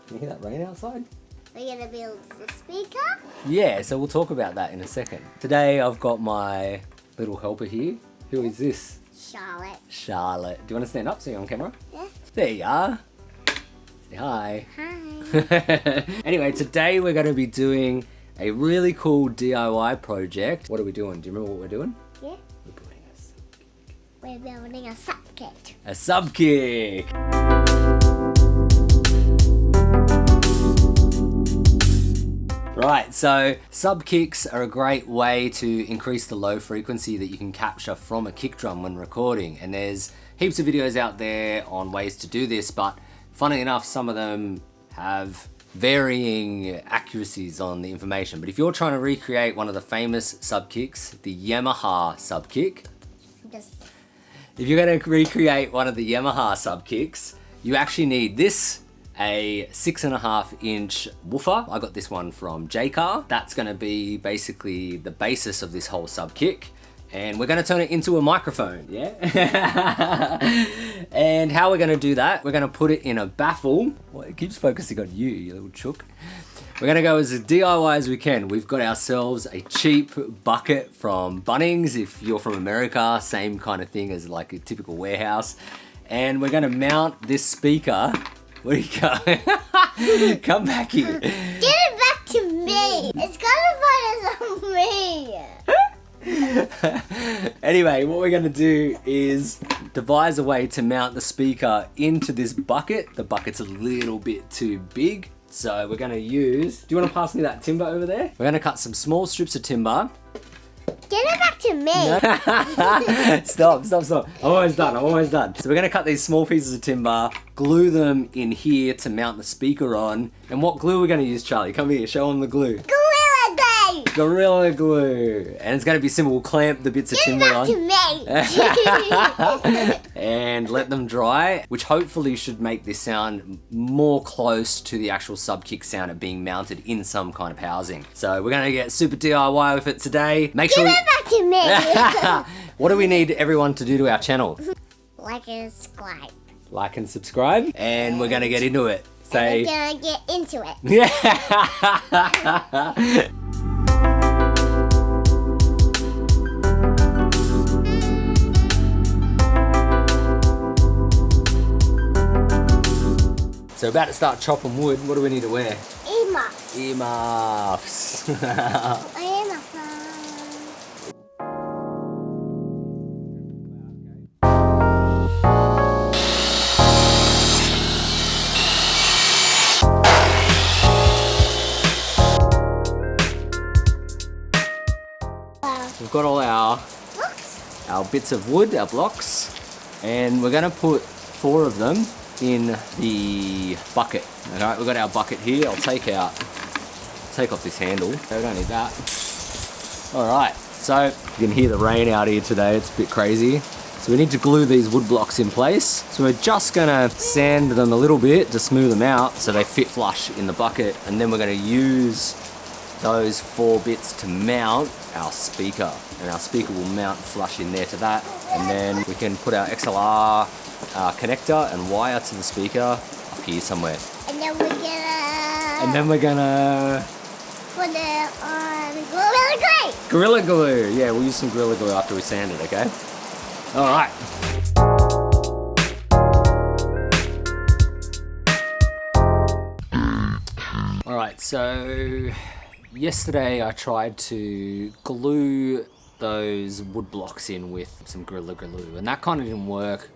Can you hear that rain outside? We're gonna build the speaker. Yeah, so we'll talk about that in a second. Today I've got my little helper here. Who is this? Charlotte. Charlotte. Do you want to stand up so you're on camera? Yeah. There you are. Say hi. Hi. Anyway, today we're going to be doing a really cool DIY project. What are we doing? Do you remember what we're doing? Yeah. We're building a subkick. We're building a subkick. A subkick. Right, so subkicks are a great way to increase the low frequency that you can capture from a kick drum when recording. And there's heaps of videos out there on ways to do this, but funny enough, some of them have varying accuracies on the information. But if you're trying to recreate one of the famous subkicks, the Yamaha subkick, if you're going to recreate one of the Yamaha subkicks, you actually need this, a 6.5 inch woofer. I got this one from J-Car. That's going to be basically the basis of this whole subkick. And we're going to turn it into a microphone, yeah? And how we're going to do that, we're going to put it in a baffle. Well, it keeps focusing on you, you little chook. We're going to go as DIY as we can. We've got ourselves a cheap bucket from Bunnings. If you're from America, same kind of thing as like a typical warehouse. And we're going to mount this speaker. Where are you going? Come back here. Get it back to me. It's gonna find us on me. Anyway, what we're going to do is devise a way to mount the speaker into this bucket. The bucket's a little bit too big. So we're going to use... Do you want to pass me that timber over there? We're going to cut some small strips of timber. Get it back to me. Stop. I'm almost done. So we're going to cut these small pieces of timber, glue them in here to mount the speaker on. And what glue are we going to use, Charlie? Come here, show them the glue. Gorilla Glue. And it's going to be simple. We'll clamp the bits of timber on. Get it back to me. And let them dry, which hopefully should make this sound more close to the actual subkick sound of being mounted in some kind of housing. So we're going to get super DIY with it today. Make sure. Get it back to me. What do we need everyone to do to our channel? Like and subscribe. Like and subscribe. And we're going to get into it. Say. We're gonna get into it. Yeah. So we're about to start chopping wood. What do we need to wear? Earmuffs. Earmuffs. We've got all our bits of wood, our blocks, and we're going to put 4 of them in the bucket. Alright, we've got our bucket here. I'll take off this handle. Okay, we don't need that. Alright, so you can hear the rain out here today. It's a bit crazy. So we need to glue these wood blocks in place. So we're just gonna sand them a little bit to smooth them out so they fit flush in the bucket, and then we're gonna use those 4 bits to mount our speaker, and our speaker will mount flush in there to that, and then we can put our XLR connector and wire to the speaker up here somewhere. And then we're gonna put it on Gorilla Glue. Gorilla Glue. Yeah, we'll use some Gorilla Glue after we sand it, okay? All right. All right, so yesterday I tried to glue those wood blocks in with some Gorilla Glue, and that kind of didn't work.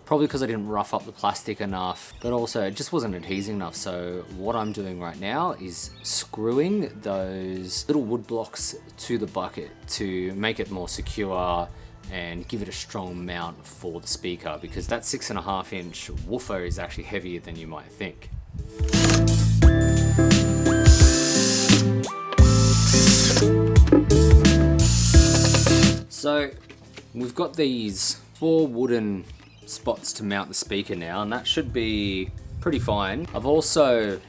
Probably because I didn't rough up the plastic enough, but also it just wasn't adhesing enough. So what I'm doing right now is screwing those little wood blocks to the bucket to make it more secure and give it a strong mount for the speaker, because that 6.5 inch woofer is actually heavier than you might think. So we've got these 4 wooden spots to mount the speaker now, and that should be pretty fine. I've also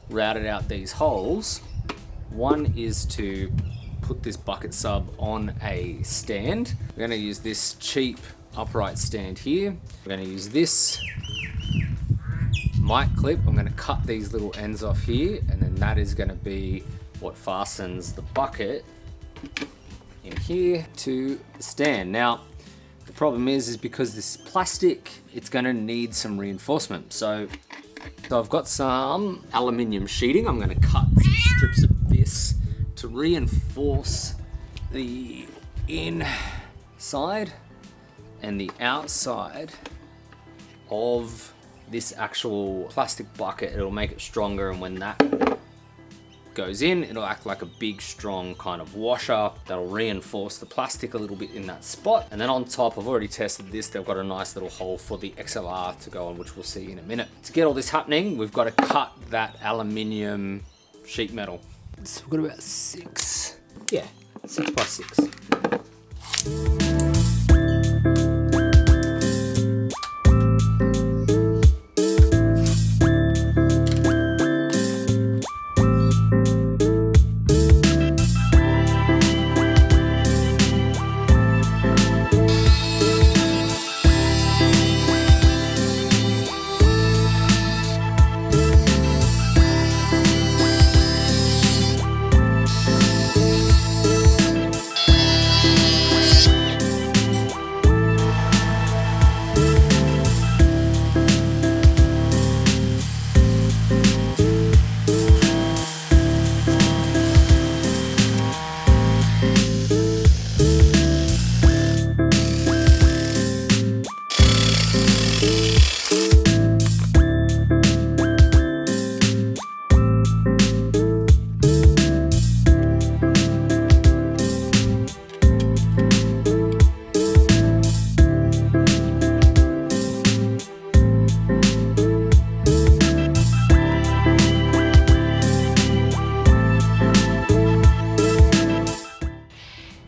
routed out these holes. One is to put this bucket sub on a stand. We're going to use this cheap upright stand here. We're going to use this mic clip, I'm going to cut these little ends off here, and then that is going to be what fastens the bucket in here to the stand. Now, the problem is because this is plastic, it's going to need some reinforcement. So I've got some aluminium sheeting. I'm going to cut some strips of this to reinforce the inside and the outside of this actual plastic bucket. It'll make it stronger, and when that goes in, it'll act like a big strong kind of washer that'll reinforce the plastic a little bit in that spot. And then on top, I've already tested this, they've got a nice little hole for the XLR to go on, which we'll see in a minute. To get all this happening, we've got to cut that aluminium sheet metal. So we've got about 6 by 6.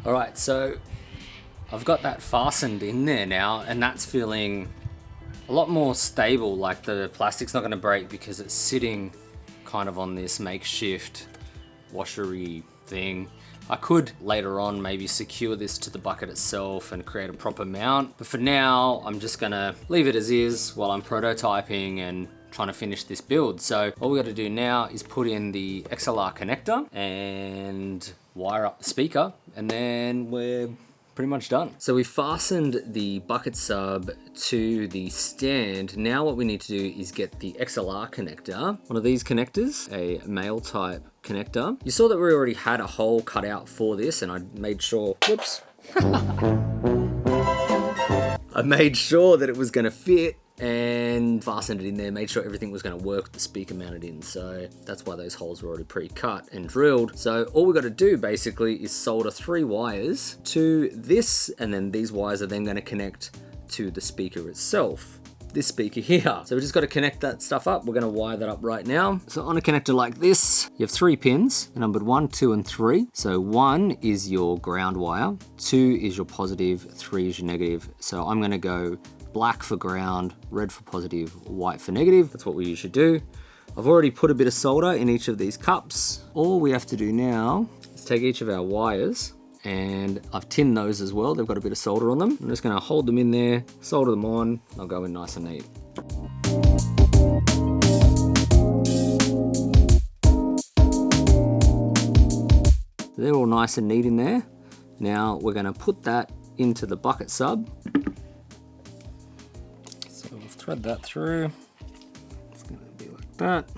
Alright, so I've got that fastened in there now, and that's feeling a lot more stable. Like the plastic's not going to break because it's sitting kind of on this makeshift washery thing. I could later on maybe secure this to the bucket itself and create a proper mount, but for now I'm just going to leave it as is while I'm prototyping and trying to finish this build. So all we got to do now is put in the XLR connector and wire up the speaker, and then we're pretty much done. So we fastened the bucket sub to the stand. Now what we need to do is get the XLR connector, one of these connectors, a male type connector. You saw that we already had a hole cut out for this, and I made sure, whoops. I made sure that it was gonna fit and fastened it in there, made sure everything was going to work with the speaker mounted in. So that's why those holes were already pre-cut and drilled. So all we got to do basically is solder 3 wires to this, and then these wires are then going to connect to the speaker itself, this speaker here. So we just got to connect that stuff up. We're going to wire that up right now. So on a connector like this, you have 3 pins, numbered 1, 2, and 3. So 1 is your ground wire, 2 is your positive, 3 is your negative. So I'm going to go black for ground, red for positive, white for negative. That's what we usually do. I've already put a bit of solder in each of these cups. All we have to do now is take each of our wires, and I've tinned those as well. They've got a bit of solder on them. I'm just gonna hold them in there, solder them on, they'll go in nice and neat. So they're all nice and neat in there. Now we're gonna put that into the bucket sub. Thread that through. It's going to be like that.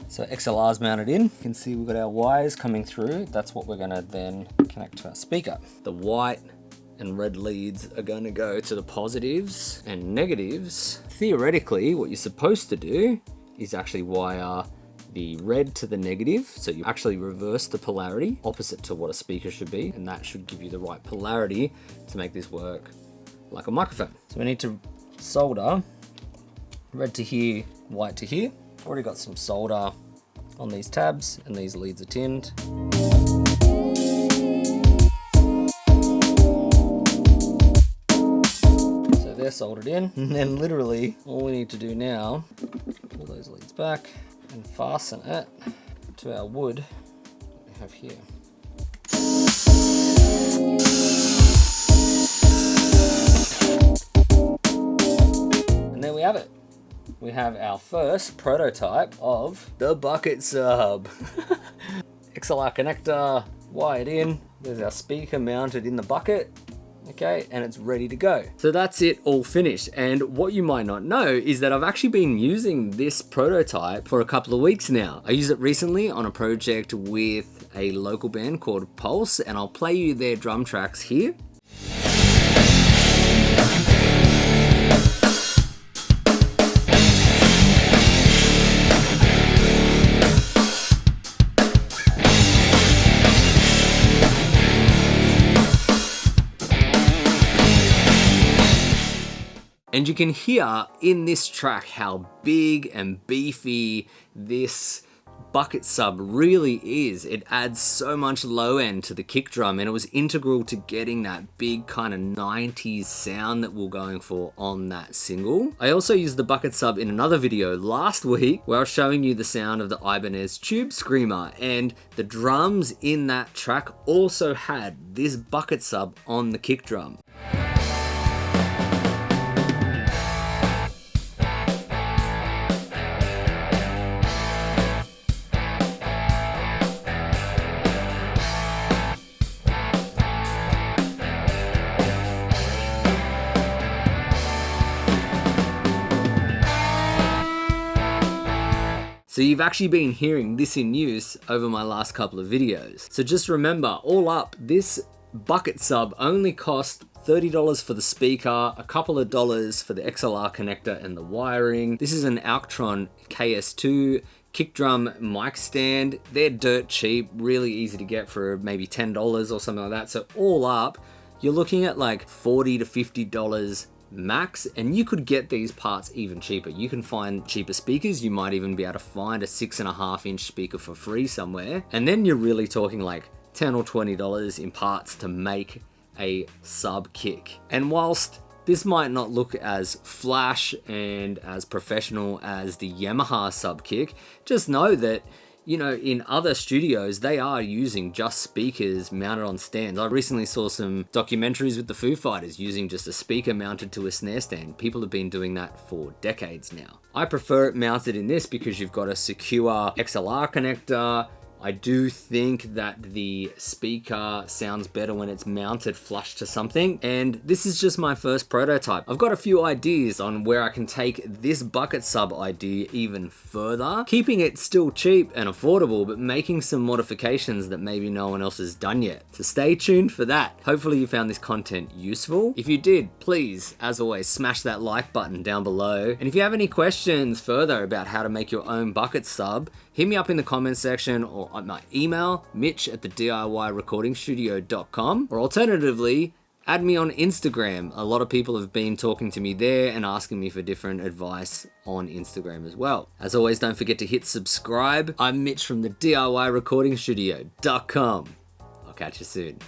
So XLR's mounted in. You can see we've got our wires coming through. That's what we're going to then connect to our speaker. The white and red leads are going to go to the positives and negatives. Theoretically, what you're supposed to do is actually wire the red to the negative, so you actually reverse the polarity opposite to what a speaker should be, and that should give you the right polarity to make this work like a microphone. So we need to solder red to here, white to here. Already got some solder on these tabs, and these leads are tinned. So they're soldered in, and then literally all we need to do now, pull those leads back and fasten it to our wood that we have here. we have our first prototype of the bucket sub. XLR connector wired in. There's our speaker mounted in the bucket. Okay, and it's ready to go. So that's it all finished. And what you might not know is that I've actually been using this prototype for a couple of weeks now. I used it recently on a project with a local band called Pulse, and I'll play you their drum tracks here. And you can hear in this track how big and beefy this bucket sub really is. It adds so much low end to the kick drum, and it was integral to getting that big kind of 90s sound that we're going for on that single. I also used the bucket sub in another video last week where I was showing you the sound of the Ibanez Tube Screamer, and the drums in that track also had this bucket sub on the kick drum. So you've actually been hearing this in use over my last couple of videos. So just remember, all up, this bucket sub only cost $30 for the speaker, a couple of dollars for the XLR connector and the wiring. This is an Altron KS2 kick drum mic stand. They're dirt cheap, really easy to get for maybe $10 or something like that. So all up, you're looking at like $40 to $50 max, and you could get these parts even cheaper. You can find cheaper speakers. You might even be able to find a 6.5 inch speaker for free somewhere, and then you're really talking like $10 or $20 in parts to make a sub kick. And whilst this might not look as flash and as professional as the Yamaha sub kick, just know that, you know, in other studios, they are using just speakers mounted on stands. I recently saw some documentaries with the Foo Fighters using just a speaker mounted to a snare stand. People have been doing that for decades now. I prefer it mounted in this because you've got a secure XLR connector. I do think that the speaker sounds better when it's mounted flush to something, and this is just my first prototype. I've got a few ideas on where I can take this bucket sub idea even further, keeping it still cheap and affordable, but making some modifications that maybe no one else has done yet. So stay tuned for that. Hopefully you found this content useful. If you did, please, as always, smash that like button down below. And if you have any questions further about how to make your own bucket sub, hit me up in the comments section or on my email, mitch@thediyrecordingstudio.com, or alternatively, add me on Instagram. A lot of people have been talking to me there and asking me for different advice on Instagram as well. As always, don't forget to hit subscribe. I'm Mitch from the DIYrecordingstudio.com. I'll catch you soon.